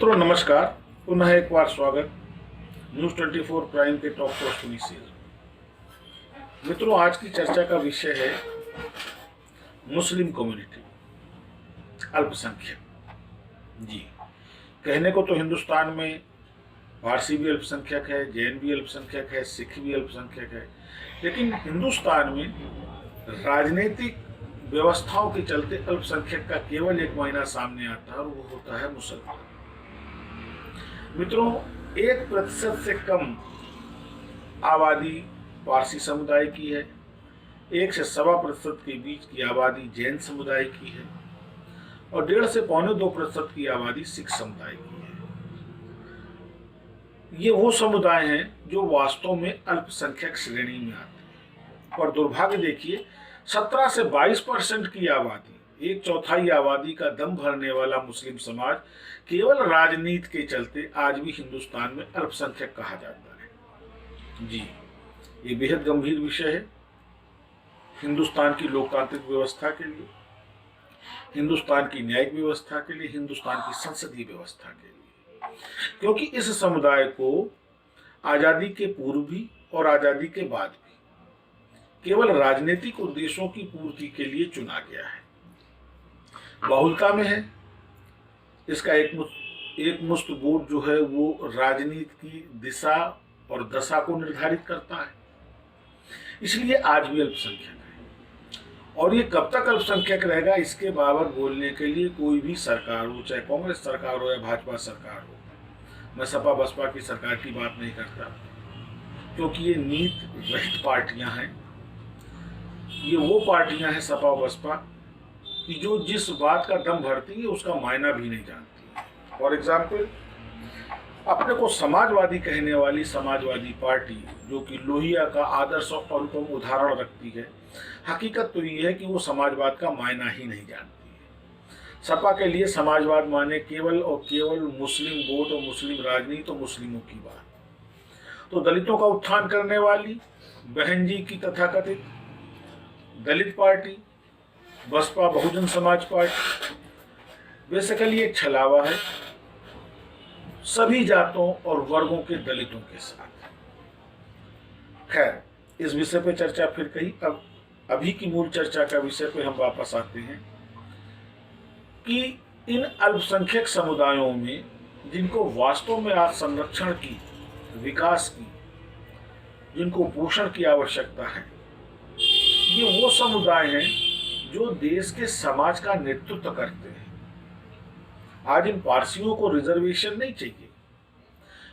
मित्रों नमस्कार। पुनः एक बार स्वागत न्यूज़ 24 प्राइम के टॉप पर सीरीज। मित्रों आज की चर्चा का विषय है मुस्लिम कम्युनिटी, अल्पसंख्यक। जी, कहने को तो हिंदुस्तान में पारसी भी अल्पसंख्यक है, जैन भी अल्पसंख्यक है, सिख भी अल्पसंख्यक है, लेकिन हिंदुस्तान में राजनीतिक व्यवस्थाओं के चलते अल्पसंख्यक का केवल एक मायना सामने आता है और वो होता है मुसलमान। मित्रों 1% से कम आबादी पारसी समुदाय की है, 1 से 1.25% के बीच की आबादी जैन समुदाय की है और 1.5 से 2.25% की आबादी सिख समुदाय की है। ये वो समुदाय हैं जो वास्तव में अल्पसंख्यक श्रेणी में आते हैं। और दुर्भाग्य देखिए 17 से 22% की आबादी, 1/4 आबादी का दम भरने वाला मुस्लिम समाज केवल राजनीति के चलते आज भी हिंदुस्तान में अल्पसंख्यक कहा जाता है। जी, ये बेहद गंभीर विषय है हिंदुस्तान की लोकतांत्रिक व्यवस्था के लिए, हिंदुस्तान की न्यायिक व्यवस्था के लिए, हिंदुस्तान की संसदीय व्यवस्था के लिए, क्योंकि इस समुदाय को आजादी के पूर्व भी और आजादी के बाद भी केवल राजनीतिक उद्देश्यों की पूर्ति के लिए चुना गया है। बहुलता में है, इसका एक मुश्त वोट जो है वो राजनीति की दिशा और दशा को निर्धारित करता है, इसलिए आज भी अल्पसंख्यक है। और ये कब तक अल्पसंख्यक रहेगा इसके बाबत बोलने के लिए कोई भी सरकार हो, चाहे कांग्रेस सरकार हो या भाजपा सरकार हो, मैं सपा बसपा की सरकार की बात नहीं करता, क्योंकि ये नीति रहित पार्टियां हैं। ये वो पार्टियां हैं सपा बसपा कि जो जिस बात का दम भरती है उसका मायना भी नहीं जानती। फॉर एग्जाम्पल, अपने को समाजवादी कहने वाली समाजवादी पार्टी जो कि लोहिया का आदर्श और अनुपम उदाहरण रखती है, हकीकत तो ये है कि वो समाजवाद का मायना ही नहीं जानती है। सपा के लिए समाजवाद माने केवल और केवल मुस्लिम वोट और मुस्लिम राजनीति और मुस्लिमों की बात। तो दलितों का उत्थान करने वाली बहन जी की तथाकथित दलित party Baspa Bahujan Samaj party basically एक छलावा है सभी जातों और वर्गों के दलितों के साथ। खैर, इस विषय पे चर्चा फिर कही। अब अभी की मूल चर्चा का विषय पे हम वापस आते हैं कि इन अल्पसंख्यक समुदायों में जिनको वास्तव में आज संरक्षण की, विकास की, जिनको पोषण की आवश्यकता है, ये वो समुदाय हैं जो देश के समाज का नेतृत्व करते हैं। आज इन पारसियों को रिजर्वेशन नहीं चाहिए,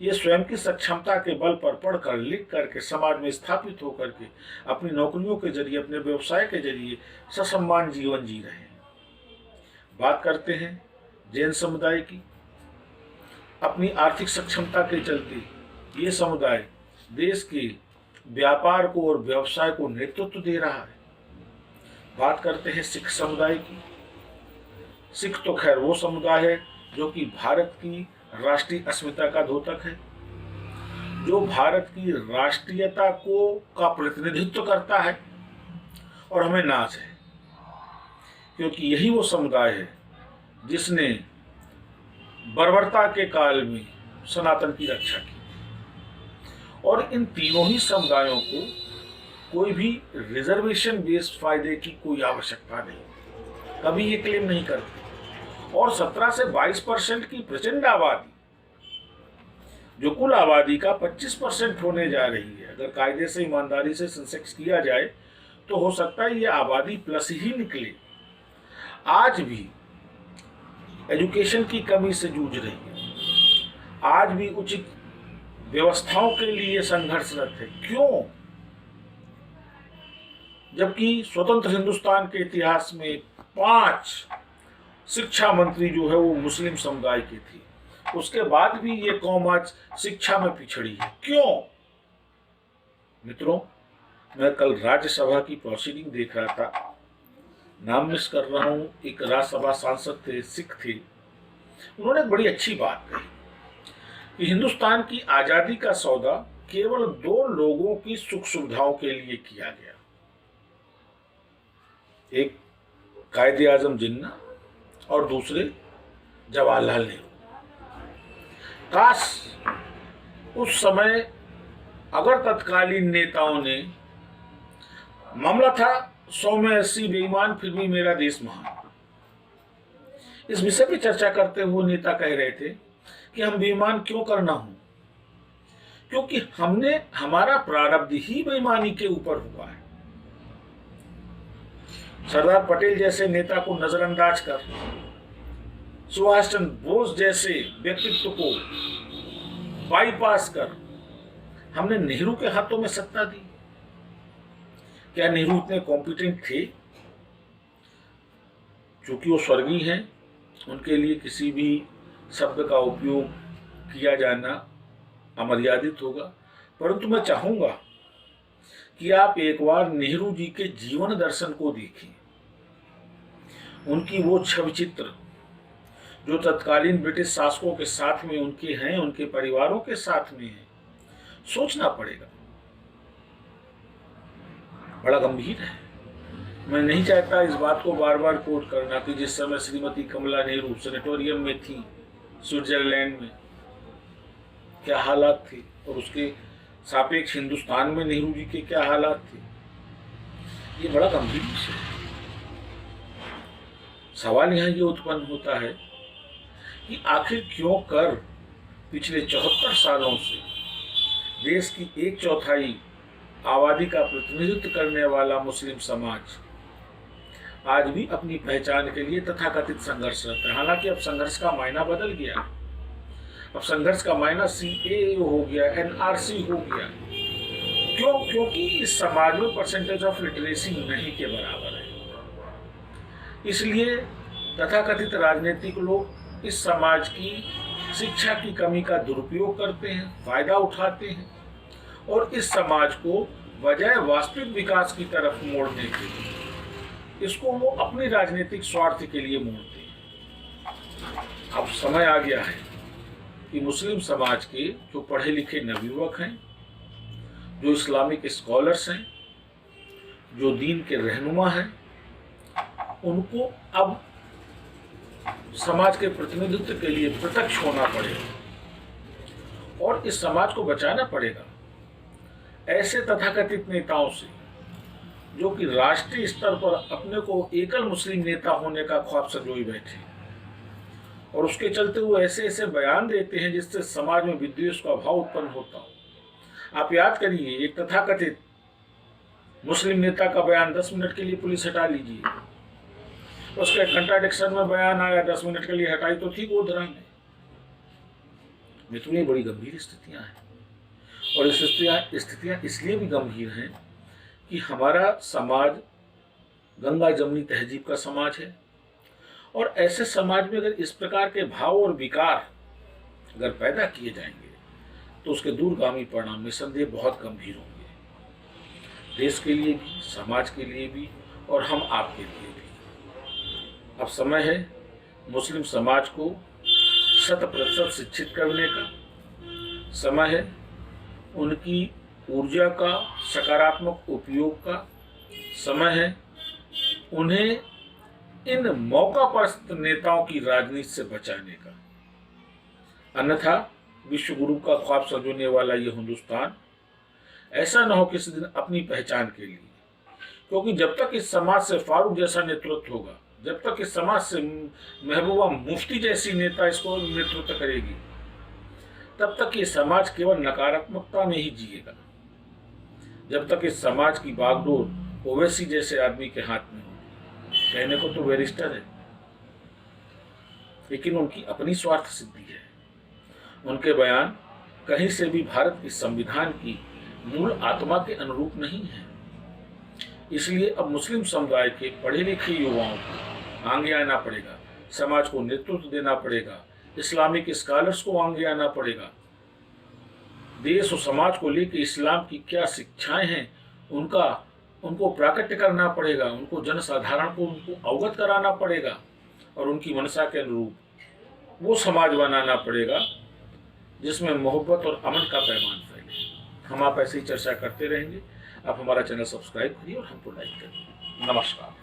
ये स्वयं की सक्षमता के बल पर पढ़कर लिख करके समाज में स्थापित होकर के अपनी नौकरियों के जरिए, अपने व्यवसाय के जरिए ससम्मान जीवन जी रहे हैं। बात करते हैं जैन समुदाय की। अपनी आर्थिक सक्षमता के चलते ये समुदाय देश के व्यापार को और व्यवसाय को नेतृत्व दे रहा है। बात करते हैं सिख समुदाय की। सिख तो खैर वो समुदाय है जो कि भारत की राष्ट्रीय अस्मिता का द्योतक है, जो भारत की राष्ट्रीयता का प्रतिनिधित्व करता है और हमें नाज है, क्योंकि यही वो समुदाय है जिसने बर्बरता के काल में सनातन की रक्षा की। और इन तीनों ही समुदायों को कोई भी रिजर्वेशन बेस्ड फायदे की कोई आवश्यकता नहीं, कभी ये क्लेम नहीं करते। और 17 से 22% की प्रचंड आबादी, जो कुल आबादी का 25% होने जा रही है, अगर कायदे से ईमानदारी से सेंसेक्स किया जाए तो हो सकता है ये आबादी प्लस ही निकले, आज भी एजुकेशन की कमी से जूझ रही है, आज भी उचित व्यवस्थाओं के लिए संघर्षरत है। क्यों? जबकि स्वतंत्र हिंदुस्तान के इतिहास में 5 शिक्षा मंत्री जो है वो मुस्लिम समुदाय की थी, उसके बाद भी ये कौम आज शिक्षा में पिछड़ी है। क्यों? मित्रों, मैं कल राज्यसभा की प्रोसीडिंग देख रहा था, नाम मिस कर रहा हूं, एक राज्यसभा सांसद थे, सिख थे। उन्होंने बड़ी अच्छी बात कही कि हिंदुस्तान की आजादी का सौदा केवल 2 लोगों की सुख सुविधाओं के लिए किया गया, एक कायदे आजम जिन्ना और दूसरे जवाहरलाल नेहरू। काश उस समय अगर तत्कालीन नेताओं ने, मामला था 100 में 80 बेईमान फिर भी मेरा देश महान, इस विषय पर चर्चा करते हुए नेता कह रहे थे कि हम बेईमान क्यों करना हूं, क्योंकि हमने, हमारा प्रारब्ध ही बेईमानी के ऊपर हुआ है। सरदार पटेल जैसे नेता को नजरअंदाज कर, सुभाष चंद्र बोस जैसे व्यक्तित्व को बाईपास कर हमने नेहरू के हाथों में सत्ता दी। क्या नेहरू इतने कॉम्पिटेंट थे? चूंकि वो स्वर्गीय हैं, उनके लिए किसी भी शब्द का उपयोग किया जाना अमर्यादित होगा, परंतु मैं चाहूंगा कि आप एक बार नेहरू जी के जीवन दर्शन को देखें। उनकी वो छवि चित्र जो तत्कालीन ब्रिटिश शासकों के साथ में उनके हैं, उनके परिवारों के साथ में हैं, सोचना पड़ेगा, बड़ा गंभीर है। मैं नहीं चाहता इस बात को बार बार कोट करना कि जिस समय श्रीमती कमला नेहरू सेनेटोरियम में थी स्विट्जरलैंड में, क्या हालात थे, और उसके सापेक्ष हिंदुस्तान में नेहरू जी के क्या हालात थे। ये बड़ा गंभीर विषय है। सवाल यहाँ ये उत्पन्न होता है कि आखिर क्यों कर पिछले 74 सालों से देश की 1/4 आबादी का प्रतिनिधित्व करने वाला मुस्लिम समाज आज भी अपनी पहचान के लिए तथाकथित संघर्षरत है। हालांकि अब संघर्ष का मायना बदल गया, अब संघर्ष का मायना CAA हो गया, NRC हो गया। क्यों? क्योंकि इस समाज में परसेंटेज ऑफ लिटरेसी नहीं के बराबर है। इसलिए तथाकथित राजनीतिक लोग इस समाज की शिक्षा की कमी का दुरुपयोग करते हैं, फायदा उठाते हैं और इस समाज को बजाय वास्तविक विकास की तरफ मोड़ने के लिए इसको वो अपनी राजनीतिक स्वार्थ के लिए मोड़ते हैं। अब समय आ गया है कि मुस्लिम समाज के जो पढ़े लिखे नवयुवक हैं, जो इस्लामिक स्कॉलर्स हैं, जो दीन के रहनुमा हैं, उनको अब समाज के प्रतिनिधित्व के लिए प्रत्यक्ष होना पड़ेगा और इस समाज को बचाना पड़ेगा ऐसे तथाकथित नेताओं से जो कि राष्ट्रीय स्तर पर अपने को एकल मुस्लिम नेता होने का ख्वाब संजोए बैठे और उसके चलते वो ऐसे ऐसे बयान देते हैं जिससे समाज में विद्वेष का भाव उत्पन्न होता हो। आप याद करिए, एक तथाकथित मुस्लिम नेता का बयान 10 मिनट के लिए पुलिस हटा लीजिए, उसके कंट्राडिक्शन में बयान आया, 10 मिनट के लिए हटाई तो थी गोधरा में। मित्रों, बड़ी गंभीर स्थितियां हैं और इस स्थितियां इसलिए भी गंभीर हैं कि हमारा समाज गंगा जमनी तहजीब का समाज है और ऐसे समाज में अगर इस प्रकार के भाव और विकार अगर पैदा किए जाएंगे तो उसके दूरगामी परिणाम निसंदेह बहुत गंभीर होंगे, देश के लिए भी, समाज के लिए भी और हम आपके लिए भी। अब समय है मुस्लिम समाज को 100% शिक्षित करने का, समय है उनकी ऊर्जा का सकारात्मक उपयोग का, समय है उन्हें इन मौकापरस्त नेताओं की राजनीति से बचाने का। अन्यथा विश्व गुरु का ख्वाब संजोने वाला ये हिंदुस्तान ऐसा न हो किसी दिन अपनी पहचान के लिए, क्योंकि जब तक इस समाज से फारूक जैसा नेतृत्व होगा, जब तक इस समाज से महबूबा मुफ्ती जैसी नेता इसको नेतृत्व करेगी, तब तक ये समाज केवल नकारात्मकता में ही जिएगा। जब तक इस समाज की बागडोर ओवैसी जैसे आदमी के हाथ में होगी, कहने को तो बैरिस्टर है लेकिन उनकी अपनी स्वार्थ सिद्धि है। उनके बयान कहीं से भी भारत के संविधान की मूल आत्मा के अनुरूप नहीं है। इसलिए अब मुस्लिम समुदाय के पढ़े लिखे युवाओं को आगे आना पड़ेगा, समाज को नेतृत्व देना पड़ेगा, इस्लामिक स्कॉलर्स को आगे आना पड़ेगा, देश और समाज को लेकर इस्लाम की क्या शिक्षाएं हैं उनको प्राकट्य करना पड़ेगा, उनको जनसाधारण को उनको अवगत कराना पड़ेगा और उनकी मनसा के अनुरूप वो समाज बनाना पड़ेगा जिसमें मोहब्बत और अमन का पैमान फैले। हम आप ऐसी चर्चा करते रहेंगे। आप हमारा चैनल सब्सक्राइब करिए और हमको लाइक करिए। नमस्कार।